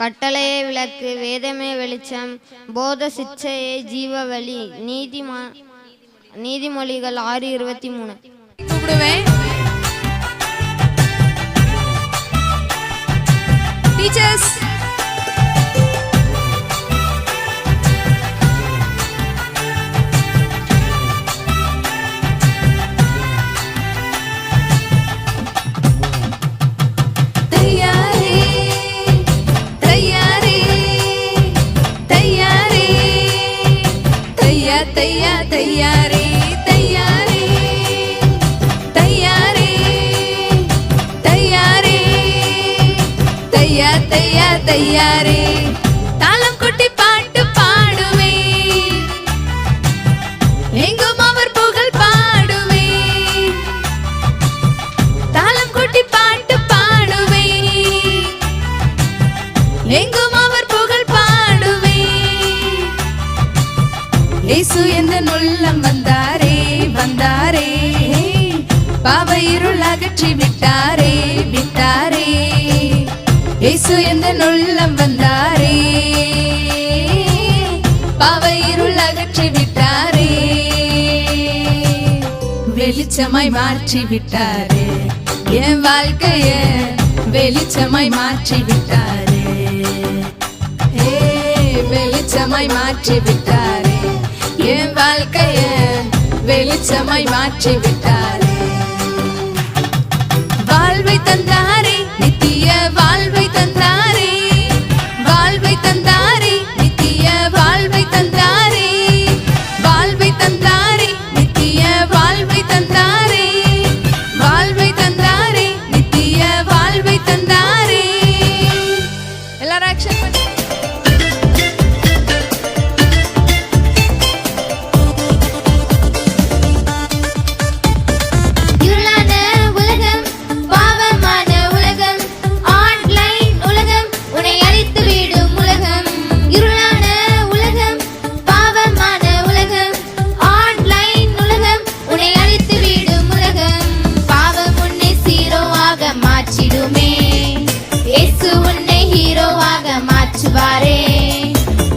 கட்டளையே விளக்கு, வேதமே வெளிச்சம், போத சிச்சையே ஜீவ வழி. நீதிமொழிகள் 6:23. கூப்பிடுவேன். டீச்சர்ஸ் தயாரே தயாரே தயாரே தயாரே தயாரே தாளம் கொட்டி பாட்டு பாடுவே, எங்கும் அவர் புகழ் பாடுவே. தாளம் கொட்டி பாட்டு பாடுவே, எங்கும் அவர் புகழ் பாடுவே. இயேசு எந்த உள்ளம் வந்தாரே வந்தாரே, பாவ இருள் அகற்றி விட்டாரே விட்டாரே. இயேசு எந்த உள்ளம் வந்தாரே, பாவ இருள் அகற்றி விட்டாரே. வெளிச்சமாய் மாற்றி விட்டாரே, என் வாழ்க்கைய வெளிச்சமாய் மாற்றி விட்டாரே. வெளிச்சமாய் மாற்றி விட்டாரே, என் வாழ்க்கைய வெளிச்சமாய் மாற்றி விட்டாரே. வாழ்வை தந்தாரே, நித்திய வாழ்வை தந்தாரே, வாழ்வை தந்தாரே, நித்திய வாழ்வை தந்தாரே, வாழ்வை தந்தாரே, நித்திய வாழ்வை தந்தாரே, வாழ்வை தந்தாரே, நித்திய வாழ்வை தந்தாரே. எல்லாரும் ஆக்ஷன் பண்ணி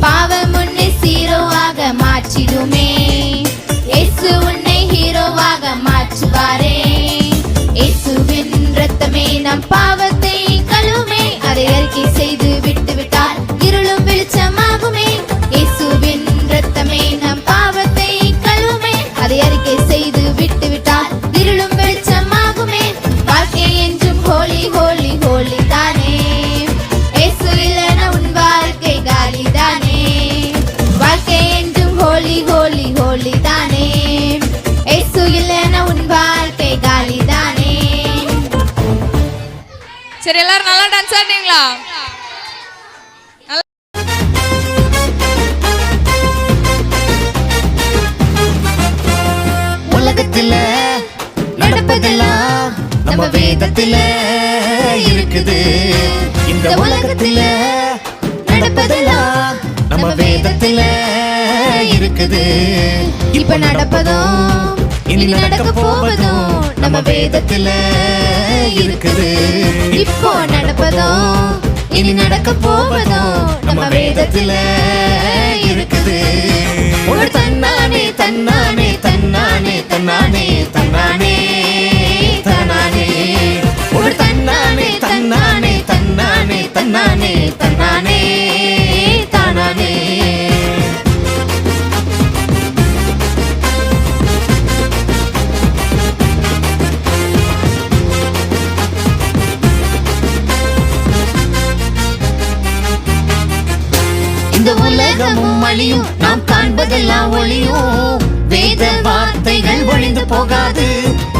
பாவம் உன்னை ஹீரோவாக மாற்றிடுமே. இயேசு உன்னை ஹீரோவாக மாற்றுவாரே. இயேசுவின் இரத்தமே நம் பாவத்தை கழுவுமே, அதை அறிக்கை செய்து விட்டு விட்டால் இருளும் வெளிச்சமாகுமே. இயேசுவின் இரத்தமே நம் பாவத்தை கழுவுமே, அதை அறிக்கை செய்து விட்டு விட்டால் இருளும் வெளிச்சமாகுமே. வாழ்க்கை என்றும் ஹோலி ஹோலி ஹோலி தானே, இயேசு இல்லைனா உன் வாழ்க்கை காலி தானே. வாழ்க்கை என்றும் ஹோலி ஹோலி ஹோலி தானே, இயேசு இல்லைனா உன் வாழ்க்கை காலி தானே. சரி, எல்லாரும் நல்லா டான்ஸ் ஆடுறீங்களா? உலகத்துல நடப்பதெல்லாம் நம்ம வேதத்துல இருக்குது. இந்த உலகத்துல நடப்பதெல்லாம் நம்ம வேதத்துல இருக்குது. இப்ப நடப்பதும் இனி நடக்க போவதும் நம்ம வேதத்துல இருக்குது. இப்போ நடப்பதும் இனி நடக்க போவதும் நம்ம வேதத்துல இருக்குது. ஒரு தன்னானே தன்னானே தன்னானே தன்னானே தன்னானே தன்னானே, ஒரு தன்னானே தன்னானே தன்னானே தன்னானே தன்னானே தன்னானே. இந்த உலகமும் அழியும், நாம் காண்பதெல்லாம் ஒளியும், வேத வார்த்தைகள் ஒளிந்து போகாது.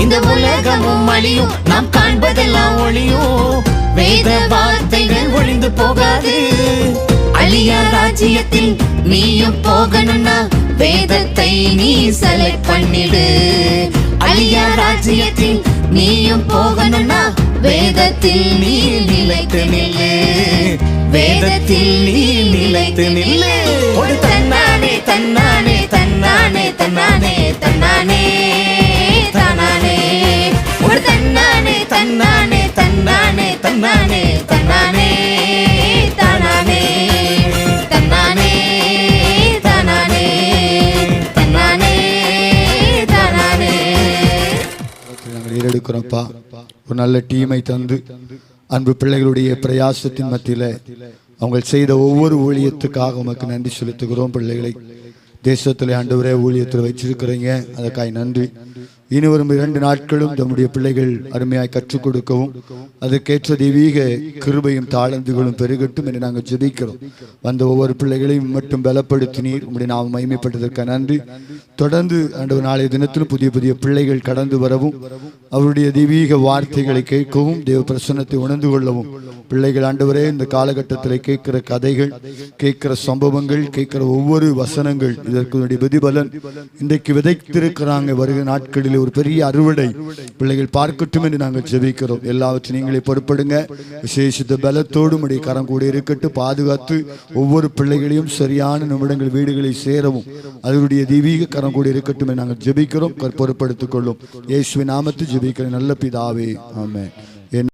இந்த உலகமும் அழியும், நாம் காண்பதெல்லாம் ஒளியும், வேத வார்த்தைகள் ஒளிந்து போகாது. அழியா ராஜ்யத்தில் நீயும் போகணும்னா வேதத்தை நீ செலக்ட் பண்ணிடு. அழியா ராஜ்யத்தில் நீயும் போகணும்னா வேதத்தில் நீ நிலைத்து நில்லு, வேதத்தில் நீ நிலைத்து நில்லு. ஒரு தன்னானே தன்னானே தன்னானே தன்னானே தன்னானே தன்னானே, ஒரு தன்னானே தன்னானே தன்னானே தன்னானே தன்னானே தன்னானே. ஸ்தோத்திரப்பா. ஒரு நல்ல டீமை தந்து அன்பு பிள்ளைகளுடைய பிரயாசத்தின் மத்தியில் அவங்க செய்த ஒவ்வொரு ஊழியத்துக்காக உமக்கு நன்றி செலுத்துகிறோம். பிள்ளைகளை தேசத்தில் ஆண்டவரே ஊழியத்தில் வச்சிருக்கிறீங்க, அதற்காக நன்றி. இனி வரும் 2 நாட்களும் நம்முடைய பிள்ளைகள் அருமையாய் கற்றுக் கொடுக்கவும் அதற்கேற்ற தெய்வீக கிருபையும் தாளந்துகளும் பெருகட்டும் என்று நாங்கள் ஜெபிக்கிறோம். வந்த ஒவ்வொரு பிள்ளைகளையும் மட்டும் பலப்படுத்தினீர், உங்களுடைய நாம் மகிமைப்பட்டதற்கு நன்றி. தொடர்ந்து ஆண்டவர் நாளைய தினத்திலும் புதிய புதிய பிள்ளைகள் கடந்து வரவும் அவருடைய தெய்வீக வார்த்தைகளை கேட்கவும் தேவ பிரசன்னத்தை உணர்ந்து கொள்ளவும் பிள்ளைகள் ஆண்டவரே இந்த காலகட்டத்தில் கேட்கிற கதைகள், கேட்கிற சம்பவங்கள், கேட்கிற ஒவ்வொரு வசனங்கள் இதற்கு பிரதிபலன் இன்றைக்கு விதைத்திருக்கிறாங்க. வருகிற நாட்களில் ஒரு பெரிய அறுவடை பிள்ளைகள் பார்க்கட்டும் என்று நாங்கள் ஜெபிக்கிறோம். எல்லாவற்றையும் நீங்களே பொறுப்படுங்க. விசேஷித்த பலத்தோடு உடைய கரம் கூட இருக்கட்டும். பாதுகாத்து ஒவ்வொரு பிள்ளைகளையும் சரியான நிமிடங்கள் வீடுகளை சேரவும் அதனுடைய தெய்வீக கரம் கூட இருக்கட்டும் என்று நாங்கள் ஜெபிக்கிறோம். பொறுப்படுத்திக் கொள்ளும். இயேசுவின் நாமத்தில் ஜெபிக்கிற நல்ல பிதாவே, ஆமென்.